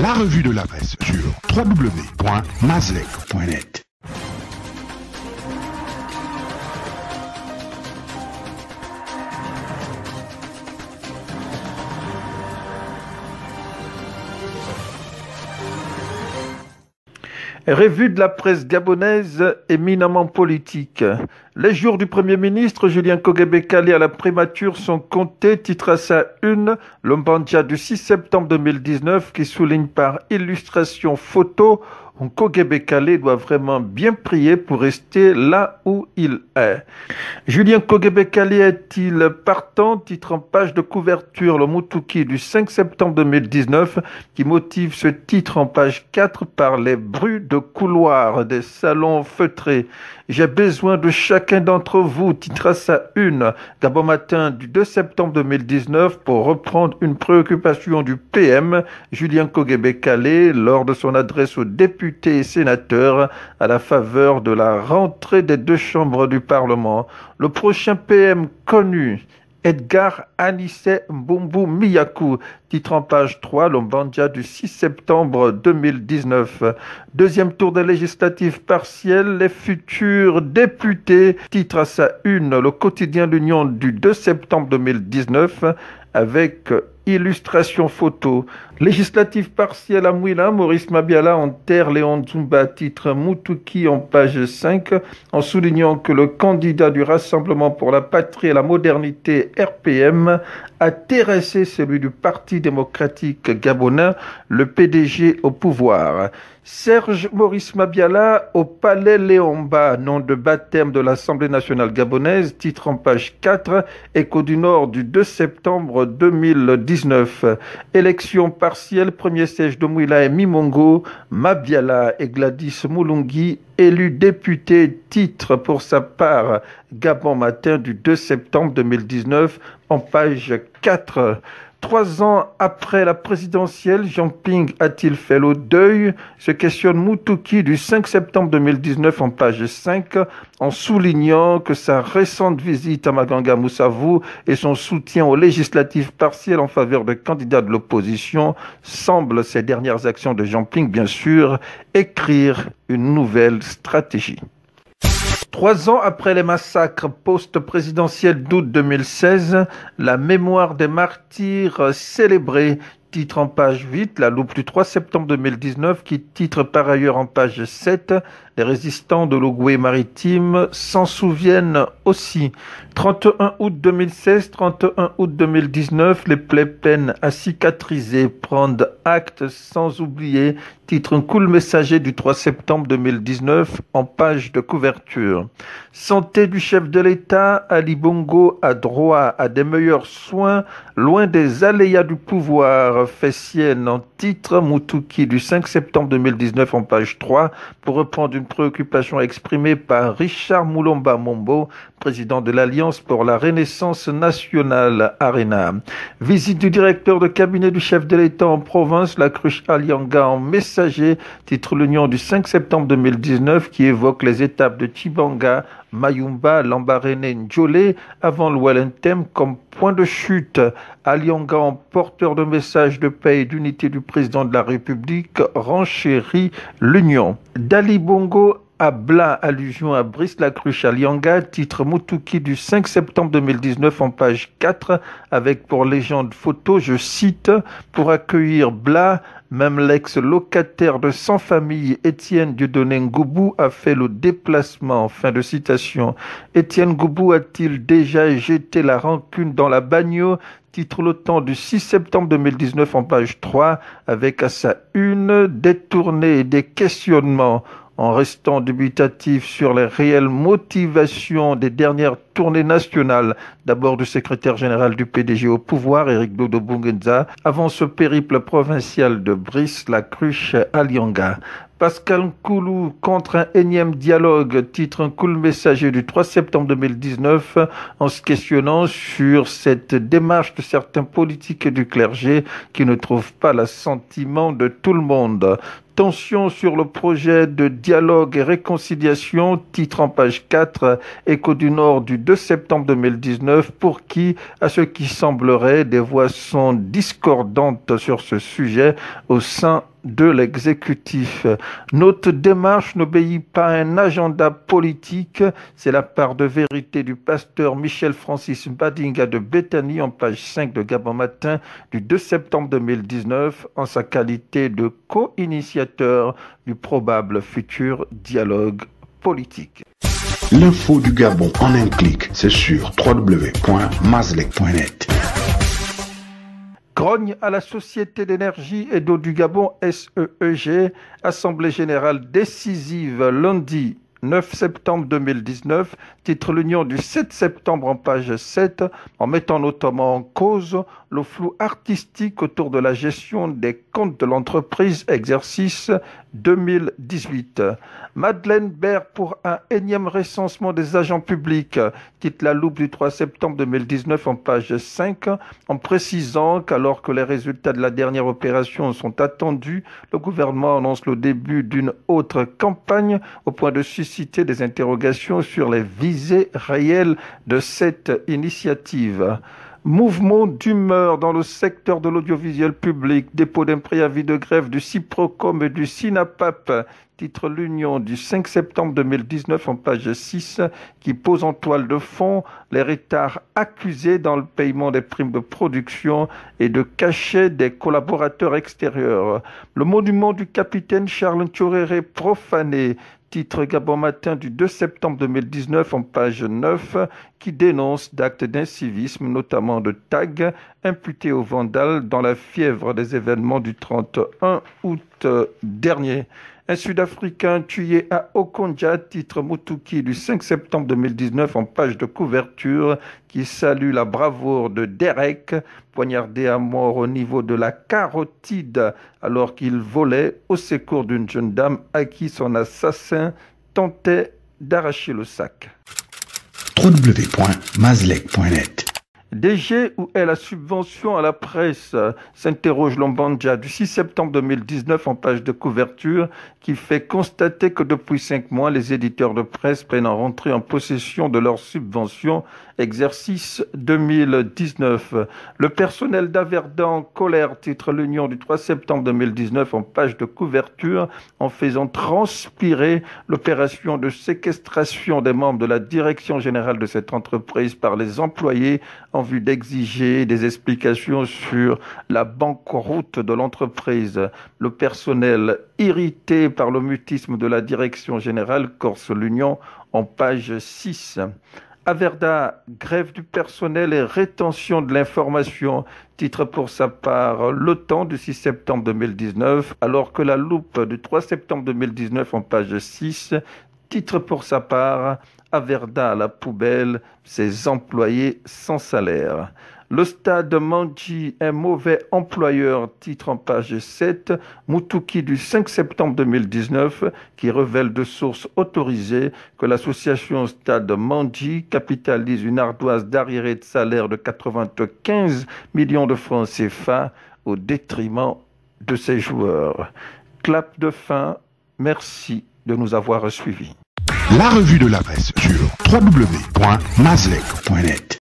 La revue de la presse sur www.mazlec.net. Revue de la presse gabonaise éminemment politique. Les jours du Premier ministre Julien Kogebe-Kalé à la primature sont comptés, titre à sa une, l'Ombandja du 6 septembre 2019 qui souligne par illustration photo Kogebe-Kalé doit vraiment bien prier pour rester là où il est. Julien Kogebe-Kalé est-il partant? Titre en page de couverture le Mutuki du 5 septembre 2019 qui motive ce titre en page 4 par les bruits de couloirs des salons feutrés. J'ai besoin de chacun d'entre vous, titre à sa une, Gabon Matin du 2 septembre 2019 pour reprendre une préoccupation du PM Julien Kogebe-Kalé lors de son adresse aux députés et sénateurs à la faveur de la rentrée des deux chambres du Parlement. Le prochain PM connu, Edgar Anissé Mbumbu Miyaku, titre en page 3, l'Ombandja du 6 septembre 2019. Deuxième tour des législatives partielles, les futurs députés, titre à sa une, le quotidien L'Union du 2 septembre 2019, avec illustration photo. Législative partielle à Mouila, Maurice Mabiala enterre Léon Zumba, titre Mutuki en page 5, en soulignant que le candidat du Rassemblement pour la Patrie et la Modernité RPM a terrassé celui du Parti démocratique gabonais, le PDG au pouvoir. Serge Maurice Mabiala au Palais Léomba, nom de baptême de l'Assemblée nationale gabonaise, titre en page 4, Écho du Nord du 2 septembre 2019. Élection partielle, premier siège de Mouila et Mimongo, Mabiala et Gladys Moulungi, élu député, titre pour sa part Gabon Matin du 2 septembre 2019 en page 4. 3 ans après la présidentielle, Jean Ping a-t-il fait le deuil? Se questionne Mutuki du 5 septembre 2019 en page 5, en soulignant que sa récente visite à Maganga Moussavou et son soutien aux législatives partielles en faveur de candidats de l'opposition semblent, ces dernières actions de Jean Ping, bien sûr, écrire une nouvelle stratégie. 3 ans après les massacres post-présidentiels d'août 2016, la mémoire des martyrs célébrée, titre en page 8, la loupe du 3 septembre 2019, qui titre par ailleurs en page 7, les résistants de l'Ogooué maritime s'en souviennent aussi. 31 août 2016, 31 août 2019, les plaies peinent à cicatriser, prendre acte sans oublier, titre un cool messager du 3 septembre 2019 en page de couverture. Santé du chef de l'État, Ali Bongo a droit à des meilleurs soins, loin des aléas du pouvoir, fait sienne en titre Mutuki du 5 septembre 2019 en page 3, pour reprendre une préoccupation exprimée par Richard Moulomba Mombo, président de l'Alliance pour la Renaissance nationale ARENA. Visite du directeur de cabinet du chef de l'État en province, la cruche Alianga en messager, titre l'Union du 5 septembre 2019 qui évoque les étapes de Tchibanga, Mayumba, Lambaréné, Ndjolé avant le Wellington comme point de chute. Alianga en porteur de messages de paix et d'unité du président de la République renchérit l'Union. Dali Bongo à Bla, allusion à Brice Lacruche Alianga, titre Mutuki du 5 septembre 2019 en page 4, avec pour légende photo, je cite, pour accueillir Bla, même l'ex-locataire de Sans Famille, Étienne Dieudonné Ngoubou, a fait le déplacement. Fin de citation. Étienne Ngoubou a-t-il déjà jeté la rancune dans la bagnole? Titre Le Temps du 6 septembre 2019 en page 3, avec à sa une des tournées et des questionnements. En restant dubitatif sur les réelles motivations des dernières tournées nationales, d'abord du secrétaire général du PDG au pouvoir, Éric Dodo Bungenza, avant ce périple provincial de Brice Lacruche Alianga. Pascal Nkoulou contre un énième dialogue, titre un cool messager du 3 septembre 2019, en se questionnant sur cette démarche de certains politiques et du clergé qui ne trouvent pas l'assentiment de tout le monde. Tension sur le projet de dialogue et réconciliation, titre en page 4, Écho du Nord du 2 septembre 2019, pour qui, à ce qui semblerait, des voix sont discordantes sur ce sujet au sein de l'exécutif. Notre démarche n'obéit pas à un agenda politique, c'est la part de vérité du pasteur Michel Francis Badinga de Bethany en page 5 de Gabon Matin du 2 septembre 2019 en sa qualité de co-initiateur du probable futur dialogue politique. L'info du Gabon en un clic, c'est sur www.mazlec.net. Grogne à la Société d'énergie et d'eau du Gabon, SEEG, Assemblée générale décisive lundi 9 septembre 2019, titre l'Union du 7 septembre en page 7, en mettant notamment en cause le flou artistique autour de la gestion des comptes de l'entreprise exercice 2018. Madeleine Baird pour un énième recensement des agents publics, titre La Loupe du 3 septembre 2019 en page 5, en précisant qu'alors que les résultats de la dernière opération sont attendus, le gouvernement annonce le début d'une autre campagne au point de susciter des interrogations sur les visées réelles de cette initiative. Mouvement d'humeur dans le secteur de l'audiovisuel public, dépôt d'un préavis de grève du Ciprocom et du Sinapap, titre l'Union du 5 septembre 2019 en page 6, qui pose en toile de fond les retards accusés dans le paiement des primes de production et de cachet des collaborateurs extérieurs. Le monument du capitaine Charles Ntchoréré profané, titre Gabon Matin du 2 septembre 2019 en page 9, qui dénonce d'actes d'incivisme, notamment de tags, imputés aux vandales dans la fièvre des événements du 31 août dernier. Un Sud-Africain tué à Okonja, titre Mutuki du 5 septembre 2019 en page de couverture, qui salue la bravoure de Derek, poignardé à mort au niveau de la carotide alors qu'il volait au secours d'une jeune dame à qui son assassin tentait d'arracher le sac. www.mazlec.net. DG ou est la subvention à la presse, s'interroge Lombanja du 6 septembre 2019 en page de couverture, qui fait constater que depuis 5 mois, les éditeurs de presse peinent à rentrer en possession de leur subvention exercice 2019. Le personnel d'Averdan en colère, titre l'Union du 3 septembre 2019 en page de couverture, en faisant transpirer l'opération de séquestration des membres de la direction générale de cette entreprise par les employés en vue d'exiger des explications sur la banqueroute de l'entreprise. Le personnel, irrité par le mutisme de la direction générale, corse l'Union en page 6. Averda, grève du personnel et rétention de l'information, titre pour sa part Le Temps du 6 septembre 2019, alors que La Loupe du 3 septembre 2019 en page 6, titre pour sa part Averda à la poubelle, ses employés sans salaire. Le stade Mandji, un mauvais employeur, titre en page 7, Mutuki du 5 septembre 2019, qui révèle de sources autorisées que l'association Stade Mandji capitalise une ardoise d'arriérés de salaire de 95 millions de francs CFA au détriment de ses joueurs. Clap de fin, merci de nous avoir suivis. La revue de la presse sur www.mazlec.net.